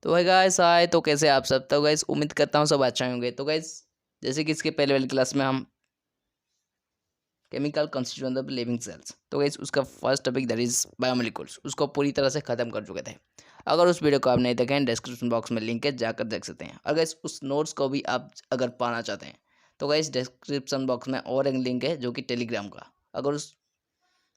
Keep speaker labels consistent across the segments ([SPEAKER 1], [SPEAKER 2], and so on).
[SPEAKER 1] तो भाई गाइस आए तो कैसे आप सब। तो गाइस उम्मीद करता हूँ सब अच्छा होंगे। तो गाइस जैसे कि इसके पहले वाली क्लास में हम chemical constituent of living cells, तो गाइस उसका first topic that is biomolecules, उसको पूरी तरह से खत्म कर चुके थे। अगर उस वीडियो को आप नहीं देखें, डिस्क्रिप्शन बॉक्स में लिंक है, जाकर देख सकते हैं। और गाइस उस नोट्स को भी आप अगर पाना चाहते हैं तो गाइस डिस्क्रिप्शन बॉक्स में और एक लिंक है जो कि टेलीग्राम का। अगर उस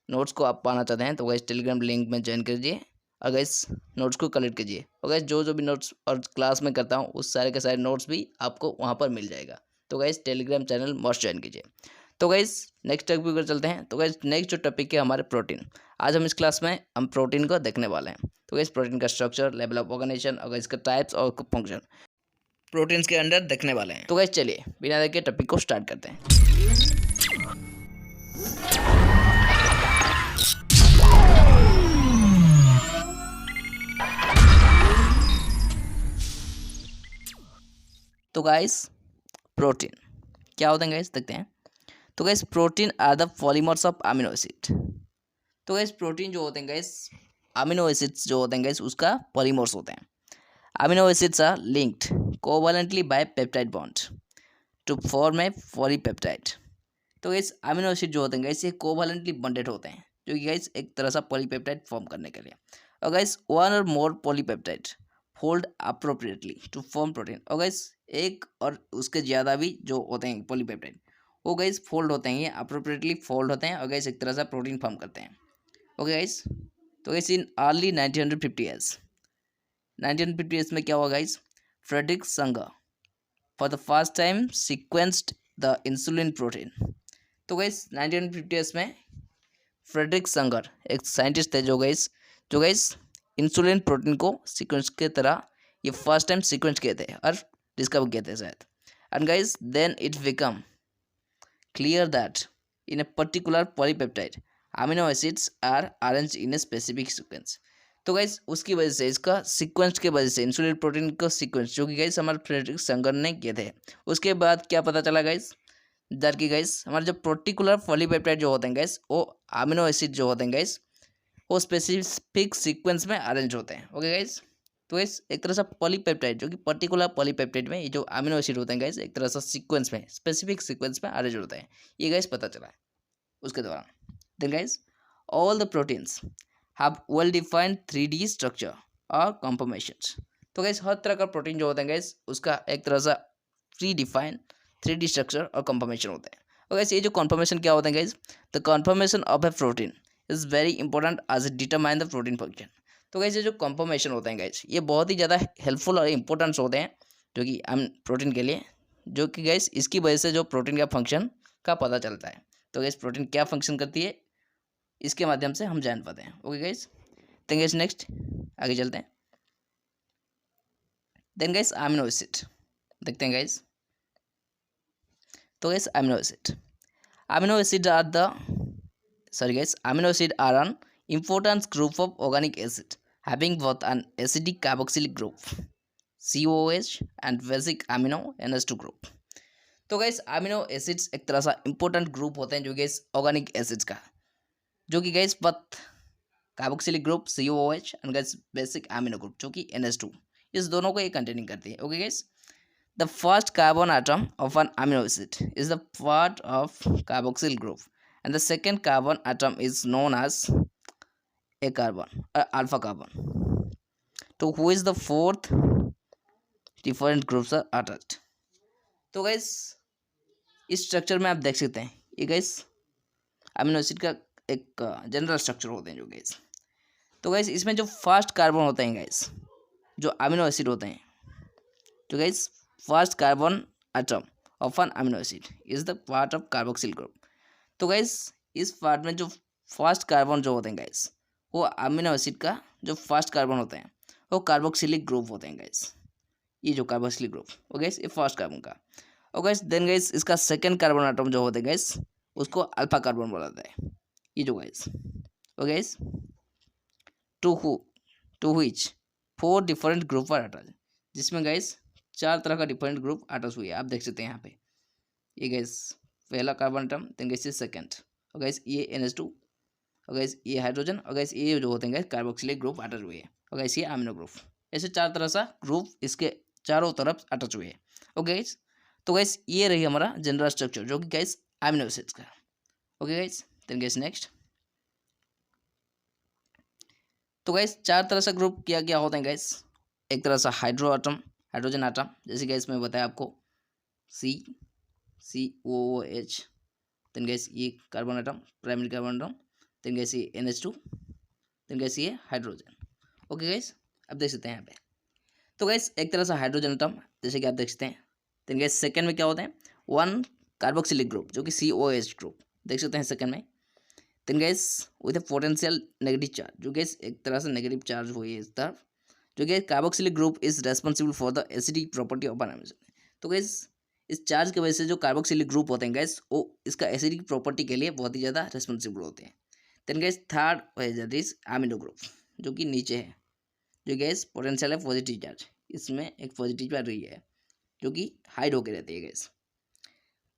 [SPEAKER 1] नोट्स को आप पाना चाहते हैं तो गाइस टेलीग्राम लिंक में ज्वाइन कीजिए और गाइस नोट्स को कलेक्ट कीजिए। और गाइस जो जो भी नोट्स और क्लास में करता हूँ उस सारे के सारे नोट्स भी आपको वहाँ पर मिल जाएगा। तो guys Telegram channel must join कीजिए। तो गाइस नेक्स्ट टॉपिक पर चलते हैं। तो गाइस नेक्स्ट जो टॉपिक है हमारे प्रोटीन, आज हम इस क्लास में हम प्रोटीन को देखने वाले हैं। तो गाइस प्रोटीन का स्ट्रक्चर, लेवल ऑफ ऑर्गेनाइजेशन और इसका टाइप्स और फंक्शन प्रोटीन्स के अंदर देखने वाले हैं। तो गाइस चलिए बिना देखे टॉपिक को स्टार्ट करते हैं। तो गाइस प्रोटीन क्या होते हैं गाइस देखते हैं। तो guys protein are the polymers of amino acid. तो गाइस प्रोटीन जो होते हैं गाइस, अमीनो एसिड्स जो होते हैं गाइस उसका पॉलीमर्स होते हैं। Amino acids are linked covalently by peptide bond to form a polypeptide. तो गाइस अमीनो एसिड जो होते हैं गाइस ये कोवैलेंटली बॉन्डेड होते हैं, जो कि गाइस एक तरह सा पॉलीपेप्टाइड फॉर्म करने के लिए। और guys one or more polypeptide fold appropriately to form protein. और गाइस एक और उसके ज़्यादा भी जो होते हैं पॉलीपेप्टाइड वो गाइस फोल्ड होते हैं, ये अप्रोप्रिएटली फोल्ड होते हैं और गाइस एक तरह से प्रोटीन फॉर्म करते हैं। ओके गाइस, तो guys in early 1950s 1950s में क्या हुआ guys, Frederick Sanger for the first time sequenced the insulin protein. तो गाइस 1950s में फ्रेडरिक संगर एक साइंटिस्ट थे जो गाइस इंसुलिन प्रोटीन को सीक्वेंस के तरह ये फर्स्ट टाइम सीक्वेंस किए थे और डिस्कवर किए थे शायद। And guys then it become clear that in a particular polypeptide amino acids are arranged in a specific sequence। तो गाइस उसकी वजह से, इसका सीक्वेंस के वजह से, इंसुलिन प्रोटीन का सीक्वेंस जो कि गाइस हमारे फ्रेडरिक संगर ने किए थे, उसके बाद क्या पता चला गाइस, दैट कि गाइस हमारे जो पर्टिकुलर पॉलीपेप्टाइड जो होते हैं गाइस वो अमीनो एसिड जो होते हैं गाइस वो स्पेसिफिक सीक्वेंस में अरेंज होते हैं। ओके गाइस, तो गाइस एक तरह से पॉलीपेप्टाइड जो कि पर्टिकुलर पॉलीपेप्टाइड में ये जो अमीनो एसिड होते हैं गाइस एक तरह से सीक्वेंस में, स्पेसिफिक सीक्वेंस में अरेंज होते हैं, ये गाइस पता चला है उसके दौरान। Then guys all the proteins have well defined 3D structure और कॉन्फर्मेशंस। तो गाइस हर तरह का प्रोटीन जो होता है गाइस उसका एक तरह से प्री डिफाइंड 3D स्ट्रक्चर और कॉन्फर्मेशन होते हैं। और गाइस ये जो कॉन्फर्मेशन क्या होते हैं guys, the confirmation of A protein is very important as determine the protein function. तो गाइस ये जो कॉन्फर्मेशन होते हैं गाइस ये बहुत ही ज़्यादा हेल्पफुल और इंपॉर्टेंट होते हैं जो कि हम प्रोटीन के लिए, जो कि गाइस इसकी वजह से जो प्रोटीन का फंक्शन का पता चलता है। तो गाइस प्रोटीन क्या फंक्शन करती है इसके माध्यम से हम जान पाते हैं। Okay guys, then guys next आगे चलते हैं। देन गाइस अमीनो एसिड देखते हैं गाइस। तो guys amino acid are the amino acid are an important group of organic acid having both an acidic carboxylic group COOH and basic amino NH2 group। तो guys amino acids एक तरह सा important group होते हैं जो guys organic acids का, जो कि guys both carboxylic group COOH and guys basic amino group जो कि NH2, इस दोनों को ये कंटेनिंग करती है। Okay guys, the first carbon atom of an amino acid is the part of carboxyl group and the second carbon atom is known as a carbon alpha carbon, to who is the fourth different groups are attached। तो guys इस structure में आप देख सकते हैं ये guys amino acid का एक जनरल स्ट्रक्चर होते हैं जो गाइस। तो गाइस इसमें जो फर्स्ट कार्बन होते हैं गाइस, जो अमीनो एसिड होते हैं, जो guys first carbon atom of an amino acid is the part of carboxyl group. तो गाइस इस पार्ट में जो फर्स्ट कार्बन जो होते हैं गाइस वो अमीनो एसिड का जो फर्स्ट कार्बन होते हैं वो कार्बोक्सिलिक ग्रुप होते हैं गाइस, ये जो कार्बोक्सिलिक ग्रुप वो गाइस ये फर्स्ट कार्बन का। और गाइस देन गाइस इसका सेकंड कार्बन आटम जो होते हैं गाइस उसको अल्फा कार्बन बोला जाता है, ये जो गाइस। और guys to which 4 different group are attach, जिसमें गाइस 4 तरह का डिफरेंट ग्रुप अटैच हुए आप देख सकते हैं यहाँ पे। ये गाइस पहला कार्बन एटम, देन गाइस ये सेकंड, और गाइस ये NH2, और गाइस ये हाइड्रोजन, और गाइस ये जो होते हैं गाइस कार्बोक्सिलिक ग्रुप अटैच हुए हैं, और गाइस ये अमीनो ग्रुप ऐसे 4 तरह सा ग्रुप इसके चारों तरफ अटैच हुए हैं। ओके गाइस, तो गाइस ये रही हमारा जनरल स्ट्रक्चर जो कि गाइस अमीनो एसिड्स का। Okay guys, then guys next. तो गाइस 4 तरह से ग्रुप क्या क्या होते हैं गाइस। एक तरह सा हाइड्रोजन आटम, जैसे गाइस मैं बताया आपको COOH। देन गाइस ये carbon atom, primary carbon atom. Then guys ये NH2। देन गाइस ये हाइड्रोजन। ओके गाइस, अब देख सकते हैं यहाँ पे। तो गाइस एक तरह से हाइड्रोजन एटम जैसे कि आप देख सकते हैं। देन गाइस सेकंड में क्या होता है, 1 कार्बोक्सिलिक ग्रुप जो कि COH ग्रुप देख सकते हैं सेकंड में। Then guys with a potential negative charge, जो गाइस एक तरह से नेगेटिव चार्ज हुई है इस तरफ, जो कि carboxylic group is responsible for the acidic property of an. तो गाइस इस चार्ज की वजह से जो कार्बोक्सिलिक ग्रुप होते हैं गाइस वो इसका एसिडिक प्रॉपर्टी के लिए बहुत ही ज़्यादा रेस्पॉन्सिबल होते हैं। देन गाइस थर्ड है दिस अमीनो ग्रुप जो कि नीचे है, जो गैस पोटेंशियल है पॉजिटिव चार्ज, इसमें एक पॉजिटिव चार्ज रही है जो कि हाइड होकर रहती है gas.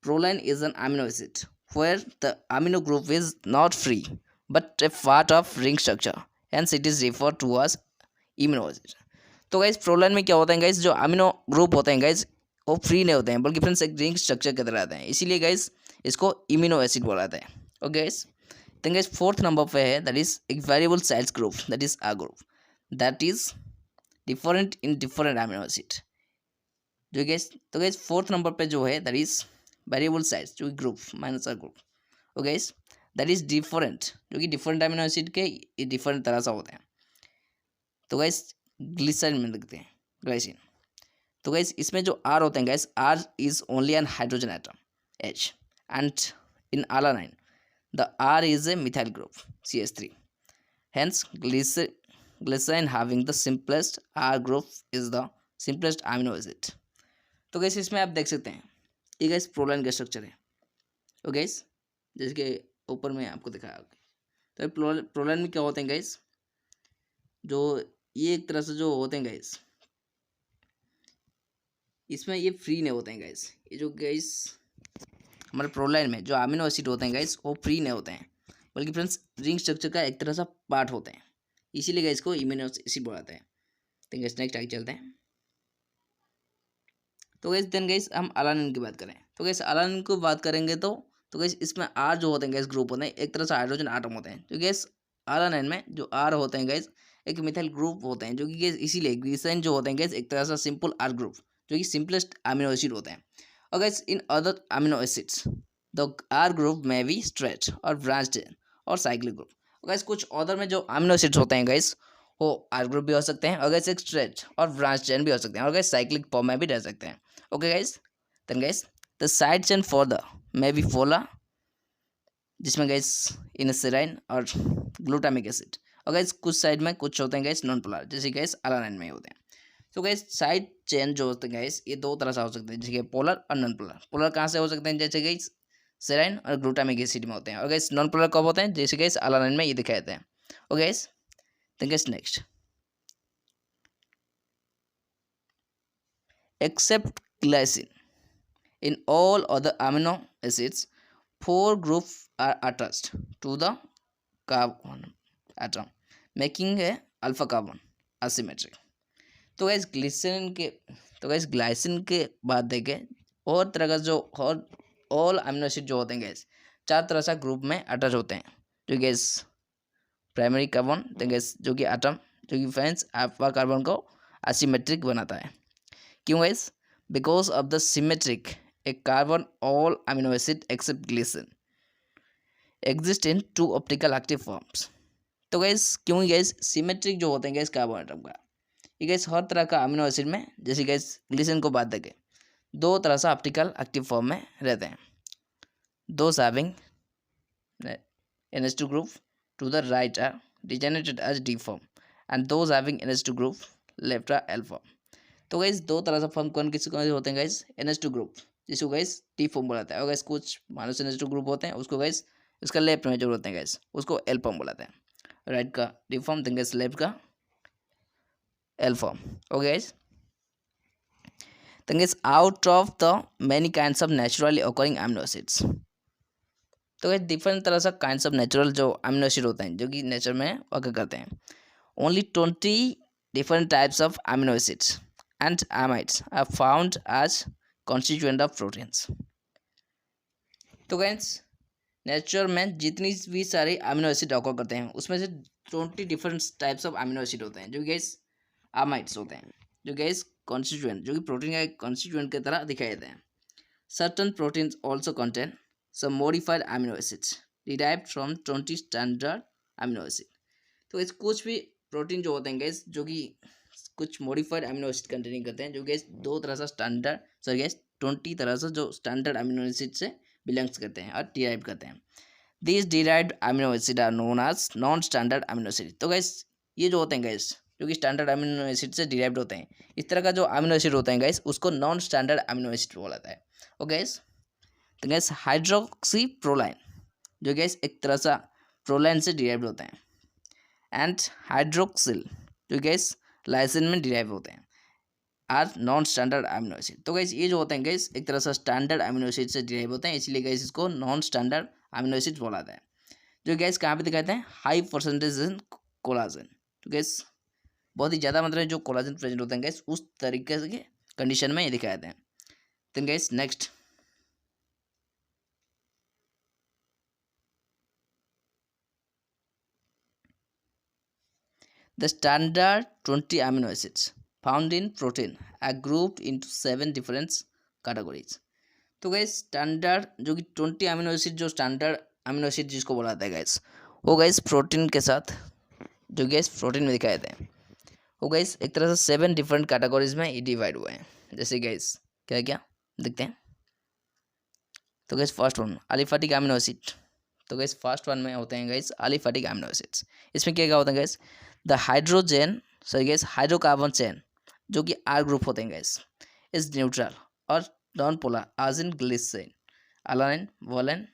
[SPEAKER 1] Proline is an amino acid where the amino group is not free but a part of ring structure, hence it is referred to as amino acid। तो गाइस प्रोलाइन में क्या होता है गाइस, जो amino group होते हैं guys वो free नहीं होते हैं बल्कि फ्रेंड्स एक रिंग स्ट्रक्चर की तरह आते हैं, इसीलिए गाइस इसको इम्यूनो एसिड बोला जाता है। Okay guys, then guys fourth number पे है दैट इज एक variable size group, that is a group, that is different in different amino acid. जो गैस तो गैस फोर्थ नंबर पे जो है दैट इज वेरिएबल साइज जो group minus R group. Okay guys, that is different, जो कि different amino acid के different तरह से होते हैं। तो गैस ग्लिसरीन में लिखते हैं ग्लाइसिन। तो गैस इसमें जो आर होते हैं guys, R is only an hydrogen atom H, and in alanine the R is a methyl group CH3, hence glycerin having the simplest R group is the simplest amino acid। तो gas इसमें आप देख सकते हैं ये gas proline का structure है। तो गैस जैसे कि ऊपर में आपको दिखाया, तो प्रोलाइन में क्या होते हैं गैस, जो ये एक तरह से जो होते हैं गैस इसमें ये फ्री नहीं होते हैं गैस। ये जो गैस हमारे प्रोलाइन में जो अमीनो एसिड होते हैं गैस वो फ्री नहीं होते हैं बल्कि फ्रेंड्स रिंग स्ट्रक्चर का एक तरह सा पार्ट होते हैं, इसीलिए गैस को इम्यूनो एसिड बोलाते हैं। तो गैस नेक्स्ट आगे चलते हैं। तो गैस देन गैस हम अलानिन की बात करें, तो गैस अलानिन की बात करेंगे तो गैस इसमें आर जो होते हैं गैस ग्रुप होते हैं, एक तरह से हाइड्रोजन आटम होते हैं। तो गैस अलानिन में जो आर होते हैं गैस एक मिथाइल ग्रुप होते हैं, जो कि गैस इसीलिए ग्लिसरीन जो होते हैं गैस एक तरह से सिंपल आर ग्रुप जो कि सिंपलेस्ट अमीनो एसिड होते हैं। और guys in other amino acids the R group में बी स्ट्रेट और ब्रांच्ड और साइक्लिक ग्रुप। और गैस कुछ अदर में जो अमीनो एसिड्स होते हैं गैस वो आर ग्रुप भी हो सकते हैं, और गैस एक स्ट्रेट और ब्रांच चेन भी हो सकते हैं, और गैस साइक्लिक फॉर्म में भी रह सकते हैं। Okay guys, then guys the side chain for the may be polar, जिसमें guys इन सेराइन और ग्लूटामिक एसिड, और guys कुछ साइड में कुछ होते हैं guys नॉन पोलर, जैसे guys अलानाइन में होते हैं। तो guys साइड चेन जो होते हैं guys ये दो तरह से हो सकते हैं, जैसे पोलर और नॉन पोलर। पोलर कहाँ से हो सकते हैं, जैसे guys सेराइन और ग्लूटामिक एसिड में होते हैं, और guys नॉन पोलर कब होते हैं, जैसे guys अलानाइन में ये दिखाए जाते हैं। Okay guys, then guys next except glycine, in all other amino acids 4 groups are attached to the carbon atom making a alpha carbon asymmetric। तो गैस ग्लाइसिन के बाद देखें और तरह का जो और ऑल अमीनो एसिड जो होते हैं गैस 4 तरह से ग्रुप में अटैच होते हैं, जो गैस प्राइमरी कार्बन, तो गैस जो कि एटम जो कि फ्रेंड्स अल्फा कार्बन को असिमेट्रिक बनाता है। क्यों guys, because of the symmetric a carbon all amino acid except glycerin exist in 2 optical active forms. तो गैस क्यों गैस सिमेट्रिक जो होते हैं गैस कार्बन एटम का, ये गैस हर तरह का अमीनो एसिड में जैसे गैस ग्लिसरीन को बात देके 2 तरह से ऑप्टिकल एक्टिव फॉर्म में रहते हैं। दोस having NH2 group to the right are degenerated as D form and those having NH2 group left are L form। तो गाइस 2 तरह से फॉर्म कौन किसके होते हैं गाइस, NH2 ग्रुप जिसको गाइस टी फॉर्म बोलाता है, और गाइस कुछ माइनस NH2 ग्रुप होते हैं उसको गाइस उसका लेफ्ट में जो होते हैं गाइस उसको L फॉर्म बोलाते हैं, राइट का D form then guys left का L form. Okay guys, then guys out of the many kinds of naturally occurring amino acids, तो गाइस डिफरेंट तरह से काइंड्स ऑफ नेचुरल जो अमीनो एसिड होते हैं जो कि नेचर में ऑकर करते हैं, only 20 different types of amino acids and amides are found as constituent of proteins. तो गाइस नेचर में जितनी भी सारे अमीनो एसिड ऑकर करते हैं उसमें से 20 different types of amino acid होते हैं जो गैस अमाइड्स होते हैं, जो गैस कॉन्स्टिट्यूएंट जो कि प्रोटीन का एक कॉन्स्टिट्यूएंट की तरह दिखाई देते हैं. Certain proteins also contain some modified amino acids derived from 20 standard amino acid. तो इस कुछ भी प्रोटीन जो होते हैं गैस जो कि कुछ मॉडिफाइड अमीनो एसिड कंटेनिंग करते हैं जो गैस दो तरह से स्टैंडर्ड सॉरी गैस 20 तरह से जो स्टैंडर्ड अमीनो एसिड से बिलोंग्स करते हैं और डिराइव करते हैं. These derived amino acid are known as non standard amino acid. तो गैस ये जो होते हैं गैस जो कि स्टैंडर्ड अमीनो एसिड से डिराइव्ड होते हैं, इस तरह का जो अमीनो एसिड होता है गैस उसको नॉन स्टैंडर्ड अमीनो एसिड बोला जाता है. और गैस तो गैस हाइड्रोक्सी प्रोलाइन जो गैस एक तरह सा प्रोलाइन से डिराइव्ड होते हैं एंड हाइड्रोक्सिल जो गैस लाइसिन में डिराइव होते हैं are non standard amino acid. तो गैस ये जो होते हैं गैस एक तरह से स्टैंडर्ड अमीनो एसिड से डिराइव होते हैं, इसलिए गैस इसको नॉन स्टैंडर्ड अमीनो एसिड बोला जाता है. जो गैस कहाँ पे दिखाते हैं हाई परसेंटेज इन कोलाजन. तो गैस बहुत ही ज़्यादा मात्रा में जो कोलाजन प्रेजेंट होते हैं गैस उस तरीके से कंडीशन में ये दिखाए जाते हैं. तो guys next the standard 20 amino acids found in protein are grouped into 7 different categories. तो गैस स्टैंडर्ड जो कि 20 अमीनो एसिड जो स्टैंडर्ड अमीनो एसिड जिसको बोला जाता है गैस वो गैस प्रोटीन के साथ जो गैस प्रोटीन में दिखाए जाते हैं वो गैस एक तरह से 7 डिफरेंट कैटेगरीज में ये डिवाइड हुए हैं. जैसे गैस क्या क्या देखते हैं. तो guys first one aliphatic amino acid. तो गैस फर्स्ट वन में होते हैं गैस अलिफैटिक अमीनो एसिड्स. इसमें क्या क्या होता है guys the hydrogen sorry guys hydrocarbon chain जो कि आर ग्रुप होते हैं गैस इज न्यूट्रल और non polar as in glycerin alanine valine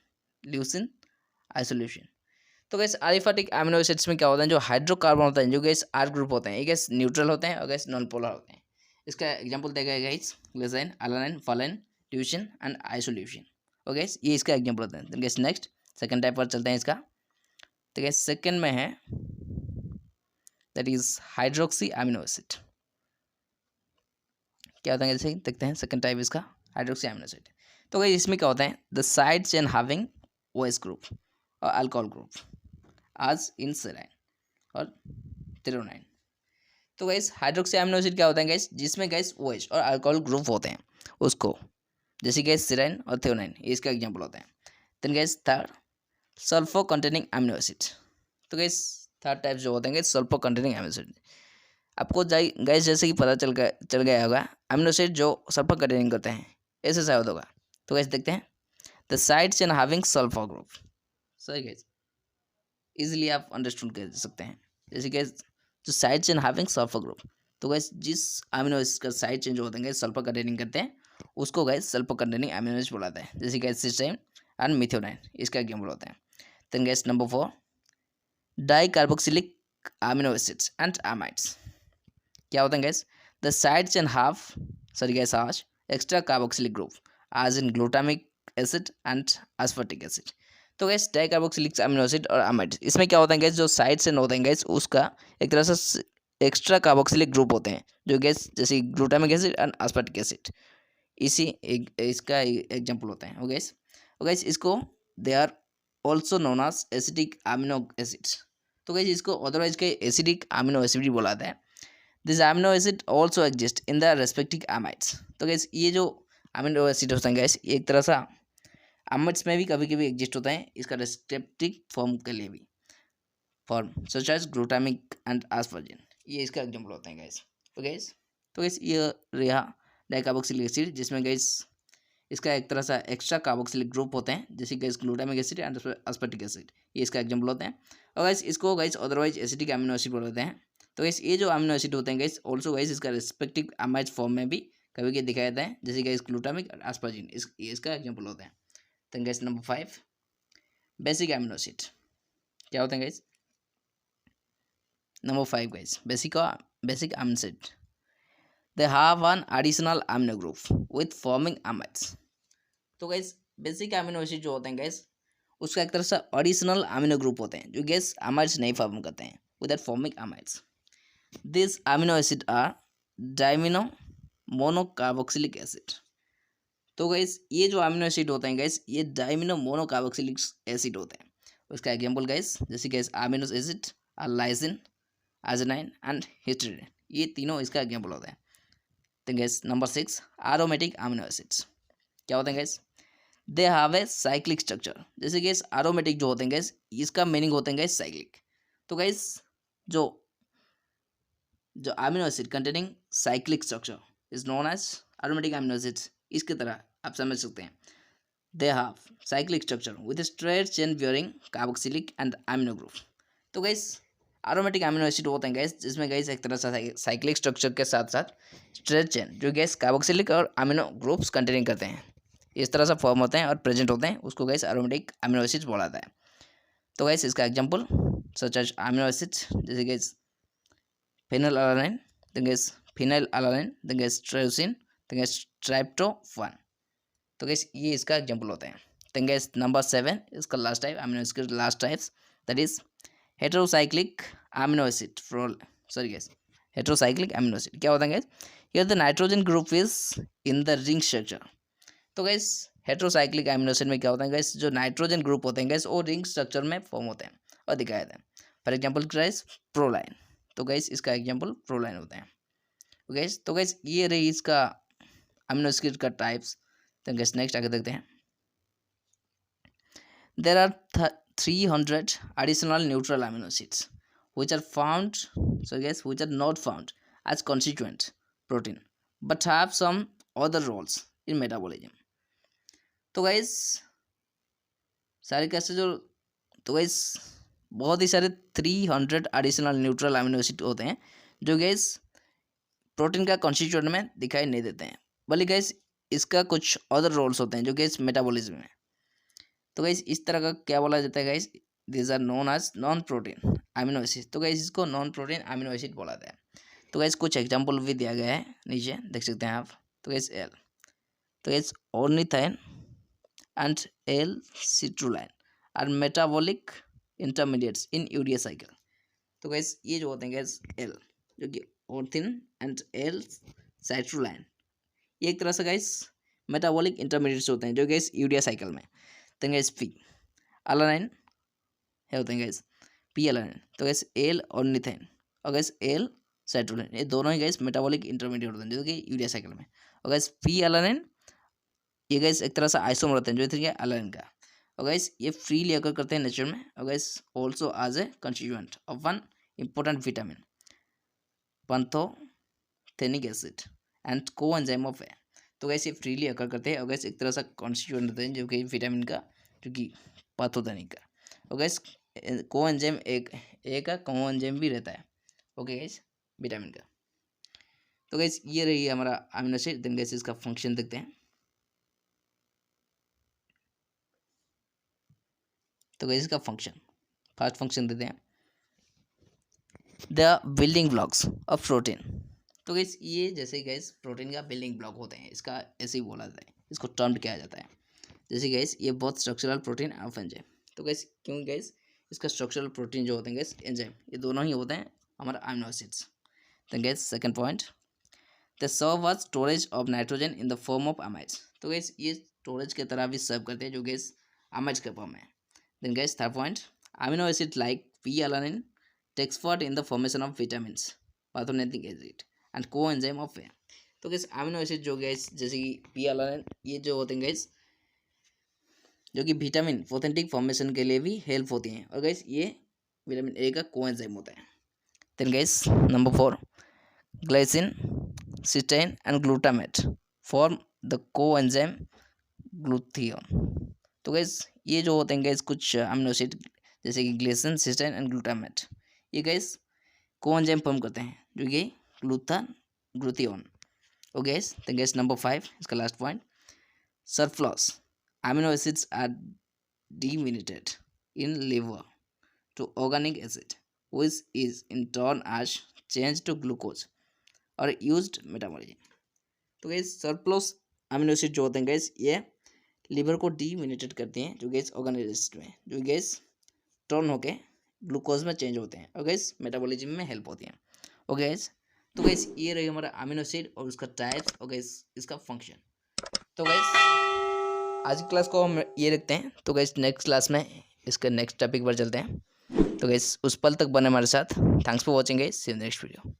[SPEAKER 1] leucine isoleucine. तो गैस अलिफैटिक अमीनो एसिड्स में क्या होता है जो हाइड्रोकार्बन होता है जो गैस आर ग्रुप होते हैं ये गैस न्यूट्रल होते हैं और गैस नॉन पोलर होते हैं. इसका एग्जांपल देगा guys glycerin alanine valine leucine and isoleucine. और गैस ये इसका एग्जांपल होता है. तो गैस नेक्स्ट सेकंड टाइप पर चलते हैं इसका. तो गैस सेकंड में है that is hydroxy amino acid. क्या होता है जैसे देखते हैं सेकंड टाइप इसका हाइड्रोक्सी अमीनो एसिड. तो गैस इसमें क्या होता है the side chain having OH group और अल्कोहल ग्रुप आज इन सेराइन और थ्रेओनाइन. तो गैस हाइड्रोक्सी अमीनो एसिड क्या होता है गैस जिसमें गैस OH और अल्कोहल ग्रुप होते हैं उसको जैसे गैस सेराइन और थ्रेओनाइन ये इसका एग्जांपल होता है. Then guys third sulphur containing amino acid. तो गैस थर्ड टाइप जो होते हैं guys sulphur containing amino acid. आपको गैस जैसे कि पता चल गया होगा अमीनो एसिड जो सल्फर कंटेनिंग करते हैं ऐसे शायद होगा. तो गैस देखते हैं the side chain having sulphur group. सही गैस इजीली आप अंडरस्टैंड कर सकते हैं जैसे गैस जो side chain having sulphur group. तो गैस जिस अमीनो एसिड का साइड चेन जो होते हैं गैस सल्फर कंटेनिंग करते हैं उसको guys sulphur containing amino acid बोलाते हैं जैसे गैस सिस्टीन एंड मिथ्योनाइन इसका एग्जांपल होता है. Then guys number 4 dicarboxylic amino acids and amides. क्या होता है guys the side chain have sorry guys has extra carboxylic group as in glutamic acid and aspartic acid. तो guys dicarboxylic amino acid और amides इसमें क्या होता है gas जो साइड चेन होते हैं गैस उसका एक तरह से एक्स्ट्रा कार्बोक्सिलिक ग्रुप होते हैं जो गैस जैसे glutamic acid and aspartic acid इसी इसका एग्जाम्पल होता है. वो गैस इसको they are also known as acidic amino acids. तो गैस इसको अदरवाइज के एसिडिक अमीनो एसिड भी बोला जाता है. This amino acid also exist in the respective amides. तो गैस ये जो अमीनो एसिड होता है गैस ये एक तरह सा अमाइड्स में भी कभी कभी एग्जिस्ट होता है इसका रेस्पेक्टिव फॉर्म के लिए भी form such as glutamic and asparagine ये इसका एग्जाम्पल होता है गैस. तो गैस ये रहा डाइकार्बोक्सिलिक एसिड जिसमें गैस इसका एक तरह से एक्स्ट्रा कार्बोक्सिलिक ग्रुप होते हैं जैसे gas glutamic acid and aspartic acid ये इसका एग्जांपल होते हैं. और गैस इसको gas otherwise acidic amino acid बोलते हैं. तो गैस ये जो अमीनो एसिड होते हैं गैस ऑल्सो गैस इसका रिस्पेक्टिव अमाइड फॉर्म में भी कभी कभी दिखाया जाता है जैसे गैस ग्लूटामिक और एस्पार्जिन ये इसका एग्जाम्पल होता है. तो guys number 5 basic amino acid. क्या होते हैं gas number 5 gas basic amino acid they have an additional amino group with forming amides. तो गैस बेसिक अमीनो एसिड जो होते हैं गैस उसका एक तरह से एडिशनल अमीनो ग्रुप होते हैं जो गैस अमाइड्स नहीं फॉर्म करते हैं without forming amides. This amino acid are diamino monocarboxylic acid. तो गाइस ये जो अमीनो एसिड होते हैं गाइस, ये डाइमिनो मोनोकार्बोक्सिलिक एसिड होते हैं। उसका एग्जांपल गाइस, जैसे guys amino acid are lysine, arginine and histidine, ये तीनों इसका एग्जांपल होते हैं। तो guys number 6, aromatic amino acids क्या होते हैं guys? They have a cyclic structure. जैसे गाइस एरोमेटिक जो होते हैं गाइस, इसका मीनिंग होते हैं गाइस साइक्लिक। तो गाइस जो जो amino acid containing cyclic structure is known as aromatic amino acids, इसकी तरह आप समझ सकते हैं। They have cyclic structure with straight chain bearing carboxylic and amino group. तो गाइस एरोमेटिक अमीनो एसिड होते हैं गाइस, जिसमें गाइस एक तरह से साइक्लिक स्ट्रक्चर के साथ साथ स्ट्रेट चेन जो गैस कार्बोक्सिलिक और अमीनो ग्रुप्स कंटेनिंग करते हैं, इस तरह से फॉर्म होते हैं और प्रेजेंट होते हैं, उसको गैस एरोमेटिक अमीनो एसिड्स बोला जाता है। तो गैस इसका example such as amino acids, जैसे guys phenylalanine, then guys phenylalanine, then guys tyrosine, then guys tryptophan. तो guys ये इसका एग्जांपल होते हैं। then guys नंबर 7, इसका last type amino acid last types, that is heterocyclic amino acid sorry guys heterocyclic amino acid क्या होता है guys? Here the nitrogen group is in the ring structure. तो guys heterocyclic amino acid में क्या होता है guys, जो nitrogen group होते हैं guys वो रिंग स्ट्रक्चर में फॉर्म होते हैं और दिखाए जाते हैं। For example guys proline. तो गैस इसका एग्जांपल प्रोलाइन होता है। गैस तो गैस ये रही इसका अमीनो एसिड का टाइप्स। तो गैस नेक्स्ट आगे देखते हैं। There are 300 additional neutral amino acids which are found, so guys which are not found as constituent protein but have some other roles in metabolism। तो gas सारे कैसे जो तो गैस बहुत ही सारे 300 एडिशनल न्यूट्रल अमीनो एसिड होते हैं जो गैस प्रोटीन का कॉन्स्टिट्यूएंट में दिखाई नहीं देते हैं, बल्कि गैस इसका कुछ अदर रोल्स होते हैं जो गैस मेटाबॉलिज्म में। तो गैस इस तरह का क्या बोला जाता है guys, this are known as non protein amino acid. तो गैस इसको नॉन प्रोटीन अमीनो एसिड बोला जाता है। तो गैस कुछ एग्जाम्पल भी दिया गया है, नीचे देख सकते हैं आप। तो गैस एल, तो guys ornithine and L citrulline are metabolic intermediates in urea cycle. तो गैस ये जो होते हैं गैस एल जो कि ऑर्थिन एंड एल साइट्रुलाइन, ये एक तरह से गैस मेटाबॉलिक इंटरमीडिएट्स होते हैं जो गैस यूरिया साइकिल में। तो गैस पी अलानाइन है होते हैं गैस पी अलानाइन। तो गैस एल ऑर्निथाइन और गैस एल साइट्रुलाइन, ये दोनों ही गैस मेटाबॉलिक इंटरमीडिएट होते हैं जो कि यूरिया साइकिल में। और गैस पी अलानाइन ये गैस एक तरह से आइसोमर होते हैं जो है अलानाइन का। और गैस ये फ्रीली अकर करते हैं नेचर में। और guys also as a constituent of one important vitamin pantothenic acid and coenzyme of A. तो गैस ये फ्रीली अकर करते हैं और गैस एक तरह से कॉन्स्टिट्यूएंट होते हैं जो कि विटामिन का, जो कि पैथोथेनिक का। और गैस कोएंजाइम एक का कोएंजाइम भी रहता है, ओके गैस, विटामिन का। तो गैस ये रही हमारा अमीनो एसिड। देन गैस इसका फंक्शन देखते हैं। तो गैस इसका फंक्शन, फर्स्ट फंक्शन देते हैं the building blocks of protein. तो गैस ये जैसे गैस प्रोटीन का बिल्डिंग ब्लॉक होते हैं, इसका ऐसे ही बोला जाता है, इसको टर्म किया जाता है। जैसे गैस ये बहुत स्ट्रक्चरल प्रोटीन ऑफ एंजाइम। तो गैस क्यों गैस इसका स्ट्रक्चरल प्रोटीन जो होते हैं गैस एंजाइम, ये दोनों ही होते हैं हमारा अमीनो एसिड्स। तो guys second point, the serve as storage of nitrogen in the form of amides. तो गैस ये स्टोरेज की तरह भी सर्व करते हैं जो गैस अमाइड्स के फॉर्म में। Then guys third point, amino acid like P-alanine takes part in the formation of vitamins, pathogenic acid and coenzyme of A। तो गैस अमीनो एसिड जो गैस जैसे कि P-alanine ये जो होते हैं गैस जो कि विटामिन फोथेंटिक फॉर्मेशन के लिए भी हेल्प होती हैं, और गैस ये विटामिन ए का कोएंजाइम होता है। Then guys number 4, glycine, cysteine and glutamate form the coenzyme glutathione. तो गैस ये जो होते हैं गैस कुछ अमीनो एसिड जैसे कि ग्लाइसिन, सिस्टीन एंड ग्लूटामेट, ये गैस कोएंजाइम फॉर्म करते हैं जो कि ग्लूथियन। ओ गैस तो गैस नंबर 5, इसका last point, surplus amino acids are deaminated in liver to organic acid which is in turn as change to glucose or used metabolism. तो guys surplus amino acid जो होते हैं gas ये liver को डीमिनेटेड करते हैं जो गैस ऑर्गेनिज्म में, जो गैस टर्न होके ग्लूकोज में चेंज होते हैं और गैस मेटाबॉलिज्म में हेल्प होती हैं। ओके गाइस, तो गाइस ये रही हमारा अमीनो एसिड और उसका टाइप्स और गाइस इसका फंक्शन। तो गाइस आज की क्लास को हम ये रखते हैं। तो गाइस नेक्स्ट क्लास में इसके नेक्स्ट टॉपिक पर चलते हैं। तो गाइस उस पल तक बने हमारे साथ। Thanks for watching guys, see you next video.